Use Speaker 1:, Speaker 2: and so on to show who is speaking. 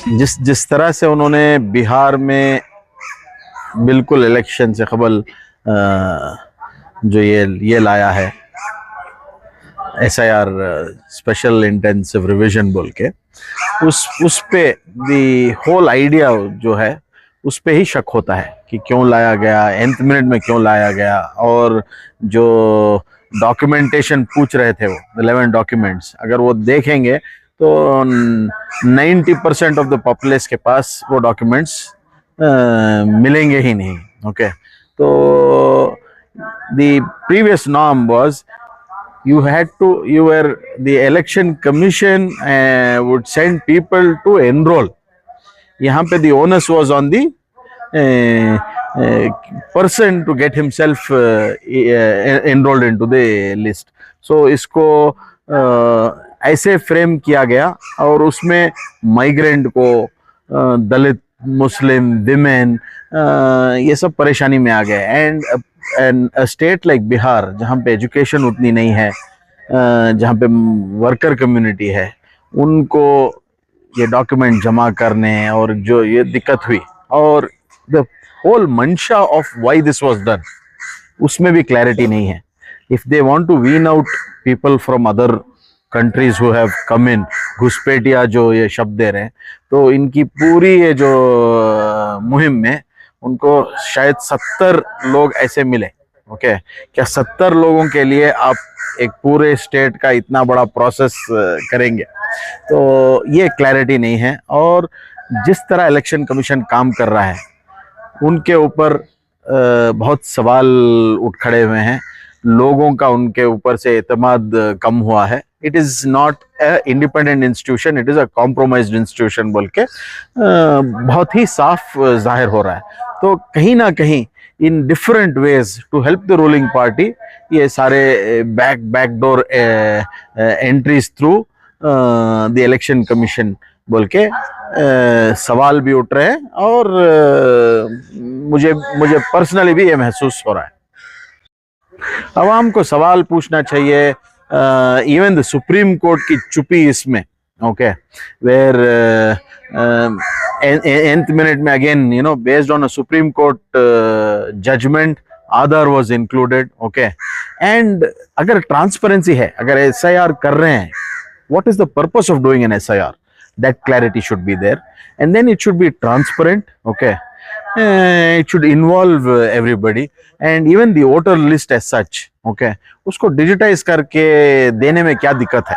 Speaker 1: जिस जिस तरह से उन्होंने बिहार में बिल्कुल इलेक्शन से कबल जो ये लाया है SIR, स्पेशल इंटेंसिव रिवीजन बोल के, उस पे दी होल आइडिया जो है उस पे ही शक होता है कि क्यों लाया गया, nth मिनट में क्यों लाया गया। और जो डॉक्यूमेंटेशन पूछ रहे थे वो 11 डॉक्यूमेंट्स, अगर वो देखेंगे तो 90% ऑफ द पॉपुलेस के पास वो डॉक्यूमेंट्स मिलेंगे ही नहीं। ओके, तो the previous norm was you were the election commission would send people to enroll. यहाँ पे the onus was on the person to get himself enrolled into the list. So इसको ऐसे frame किया गया और उसमें माइग्रेंट को, दलित, मुस्लिम, विमेन, ये सब परेशानी में आ गए। एंड स्टेट लाइक बिहार जहाँ पे एजुकेशन उतनी नहीं है, जहाँ पे वर्कर कम्युनिटी है, उनको ये डॉक्यूमेंट जमा करने और जो ये दिक्कत हुई, और द होल मंशा of why this was done, उसमें भी क्लैरिटी नहीं है। If they want to wean out people from other countries who have come in, घुसपैठिया जो ये शब्द दे रहे हैं, तो इनकी पूरी ये जो मुहिम में उनको शायद 70 लोग ऐसे मिले। ओके, क्या 70 लोगों के लिए आप एक पूरे स्टेट का इतना बड़ा प्रोसेस करेंगे? तो ये क्लैरिटी नहीं है। और जिस तरह इलेक्शन कमीशन काम कर रहा है उनके ऊपर बहुत सवाल उठ खड़े हुए हैं। लोगों का उनके ऊपर से एतमाद कम हुआ है। It is not a independent institution, it is a compromised institution बोल के बहुत ही साफ जाहिर हो रहा है। तो कहीं ना कहीं in different ways to help the ruling party, ये सारे backdoor entries through the election commission बोल के सवाल भी उठ रहे हैं। और मुझे पर्सनली भी ये महसूस हो रहा है। अवाम को सवाल पूछना चाहिए। इवन द सुप्रीम कोर्ट की चुप्पी इसमें, ओके, वेयर nth मिनट में again based on a supreme court judgment Aadhaar was included. Okay, and अगर ट्रांसपेरेंसी है, अगर SIR कर रहे हैं, what is the purpose of doing an SIR? That clarity should be there, and then it should be transparent. Okay, it should involve everybody, and even the voter list as such. Okay, उसको digitize करके देने में क्या दिक्कत है?